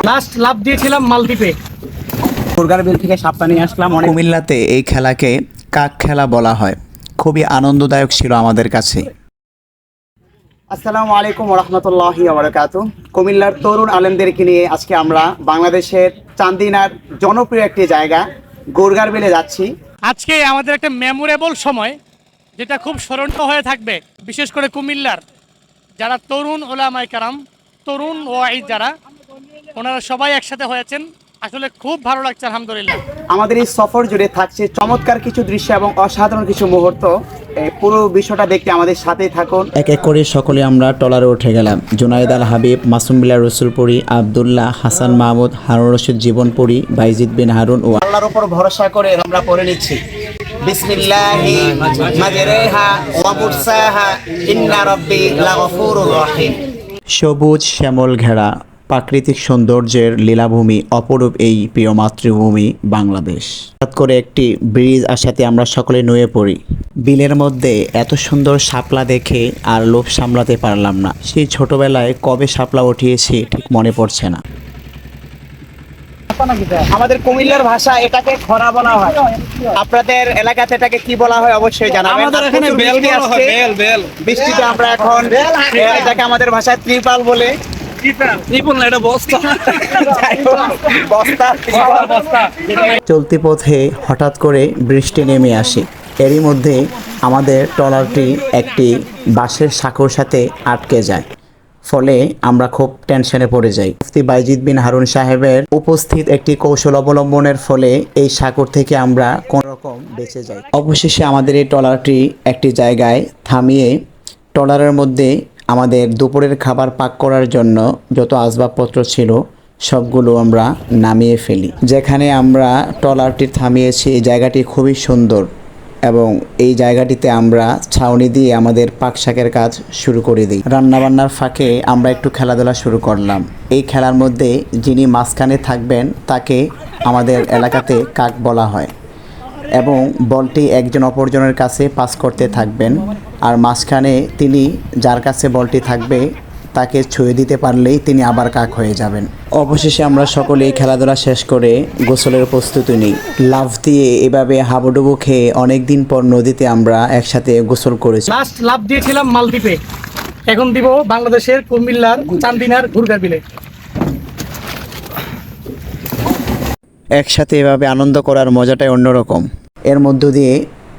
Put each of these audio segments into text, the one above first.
Last লাভ দিয়েছিলাম মালদ্বীপে। গুরগার বিল থেকে সাপটা নিয়ে আসলাম। কুমিল্লাতে এই খেলাকে কাক খেলা বলা হয়। খুবই আনন্দদায়ক ছিল আমাদের কাছে। আসসালামু আলাইকুম ওয়া রাহমাতুল্লাহি ওয়া বারাকাতুহু। কুমিল্লার তরুণ আলেমদেরকে নিয়ে আজকে আমরা বাংলাদেশের চান্দিনার জনপ্রিয় একটি জায়গা গুরগার বিলে যাচ্ছি। আজকে আমাদের একটা মেমোরেবল সময়, যেটা খুব স্মরণীয় হয়ে থাকবে, বিশেষ করে কুমিল্লার যারা তরুণ ওলামায়ে কেরাম, তরুণ ওয়াইজ যারা, ওনারা সবাই একসাথে হয়েছেন। আসলে খুব ভালো লাগছে আলহামদুলিল্লাহ। আমাদের এই সফর জুড়ে থাকছে চমৎকার কিছু দৃশ্য এবং অসাধারণ কিছু মুহূর্ত। এই পুরো বিষয়টা দেখতে আমাদের সাথেই থাকুন। এক এক করে সকলে আমরা ট্রলারে উঠে গেলাম। জুনাইদ আল হাবিব, মাসুম বিল্লাহ রসুলপুরি, আবদুল্লাহ, হাসান মাহমুদ, হারুন রশিদ জীবনপুরি, বাইজিদ বিন হারুন ও আল্লাহর উপর ভরসা করে আমরা পড়ে নিচ্ছি বিসমিল্লাহি মাজরিহা ওয়া মুরসাহা ইন্না রাব্বি লাগফুরুর রহিম। সবুজ শ্যামল ঘেরা প্রাকৃতিক সৌন্দর্যের লীলাভূমি, অপরূপ এই প্রিয় মাতৃভূমি বাংলাদেশ। হঠাৎ করে একটি ব্রিজ আসাতে আমরা সকলে নুয়ে পড়ি। বিলের মধ্যে এত সুন্দর শাপলা দেখে আর লোভ সামলাতে পারলাম না। সেই ছোটবেলায় কবে শাপলা উঠিয়েছি ঠিক মনে পড়ছে না। আমাদের কুমিল্লার ভাষা এটাকে খরা বলা হয়। আপনাদের এলাকাতে এটাকে কি বলা হয় অবশ্যই জানাবেন। আমাদের এখানে বেল বলা হয়, বেল বেল। বৃষ্টিতে আমরা এখন এটাকে আমাদের ভাষায় ত্রিপাল বলে। ত্রিপল না, এটা বস্তা। বস্তা বস্তা। চলতি পথে হঠাৎ করে বৃষ্টি নেমে আসে। এরই মধ্যে আমাদের ট্রলারটি একটি বাঁশের সাঁকোর সাথে আটকে যায়। ফলে আমরা খুব টেনশনে পড়ে যাই। মুফতি বাইজিদ বিন হারুন সাহেবের উপস্থিত একটি কৌশল অবলম্বনের ফলে এই সাঁকোর থেকে আমরা কোন রকম বেঁচে যাই। অবশেষে আমাদের এই ট্রলারটি একটি জায়গায় থামিয়ে ট্রলারের মধ্যে আমাদের দুপুরের খাবার পাক করার জন্য যত আসবাবপত্র ছিল সবগুলো আমরা নামিয়ে ফেলি। যেখানে আমরা ট্রলারটি থামিয়েছি এই জায়গাটি খুবই সুন্দর এবং এই জায়গাটিতে আমরা ছাউনি দিয়ে আমাদের পাক শাকের কাজ শুরু করে দিই। রান্নাবান্নার ফাঁকে আমরা একটু খেলাধুলা শুরু করলাম। এই খেলার মধ্যে যিনি মাঝখানে থাকবেন তাকে আমাদের এলাকাতে কাক বলা হয় এবং বলটি একজন অপরজনের কাছে পাস করতে থাকবেন আর মাঝখানে তিনি যার কাছে বলটি থাকবে তাকে ছুঁয়ে দিতে পারলেই তিনি আবার কাক হয়ে যাবেন। অবশেষে আমরা সকলেই খেলাধুলা শেষ করে গোসলের প্রস্তুতি নিই। লাফ দিয়ে এভাবে হাবুডুবু খেয়ে অনেক দিন পর নদীতে আমরা একসাথে গোসল করেছি। লাস্ট লাভ দিয়েছিলাম মালদ্বীপে, এখন দিব বাংলাদেশের কুমিল্লার চান্দিনার গুরগার বিলে। একসাথে এভাবে আনন্দ করার মজাটাই অন্যরকম। এর মধ্য দিয়ে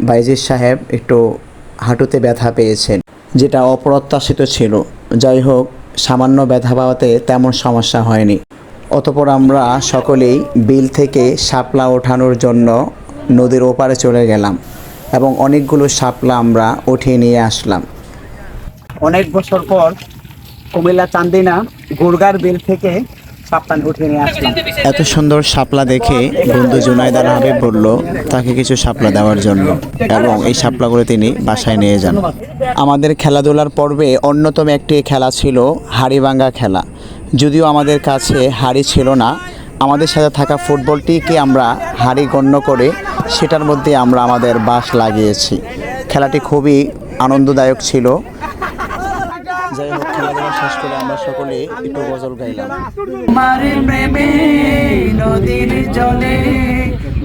বাইজিদ সাহেব একটু হাঁটুতে ব্যথা পেয়েছেন, যেটা অপ্রত্যাশিত ছিল। যাই হোক, সামান্য ব্যথা পাওয়াতে তেমন সমস্যা হয়নি। অতঃপর আমরা সকলেই বিল থেকে শাপলা ওঠানোর জন্য নদীর ওপারে চলে গেলাম এবং অনেকগুলো শাপলা আমরা উঠিয়ে নিয়ে আসলাম। অনেক বছর পর কুমিল্লা চান্দিনা গুরগার বিল থেকে সাপটা উঠিয়ে নিয়ে আসলাম। এত সুন্দর শাপলা দেখে বন্ধু জুনাইদ আল হাবিব বলল তাকে কিছু শাপলা দেওয়ার জন্য এবং এই শাপলাগুলো তিনি বাসায় নিয়ে যান। আমাদের খেলাধুলার পর্বে অন্যতম একটি খেলা ছিল হাড়িভাঙ্গা খেলা। যদিও আমাদের কাছে হাড়ি ছিল না, আমাদের সাথে থাকা ফুটবলটিকে আমরা হাড়ি গণ্য করে সেটার মধ্যে আমরা আমাদের বাঁশ লাগিয়েছি। খেলাটি খুবই আনন্দদায়ক ছিল। যাই হোক, খেলাধুলা শেষ করে আমরা সকলে একটু গজল গাইলাম। তোমার প্রেমে নদীর জলে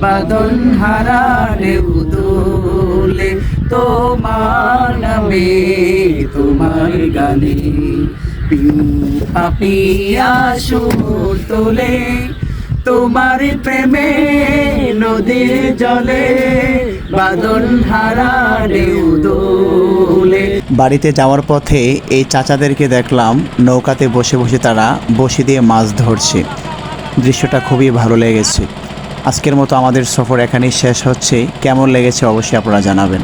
বাদল হারা ঢেউ তোলে, তোমার নামে তোমার গানে পাপিয়া সুর তোলে। তোমার প্রেমে নদীর জলে বাদল হারা ঢেউ তোলে। বাড়িতে যাওয়ার পথে এই চাচাদেরকে দেখলাম নৌকাতে বসে বসে তারা বসি দিয়ে মাছ ধরছে। দৃশ্যটা খুবই ভালো লেগেছে। আজকের মতো আমাদের সফর এখানেই শেষ হচ্ছে। কেমন লেগেছে অবশ্যই আপনারা জানাবেন।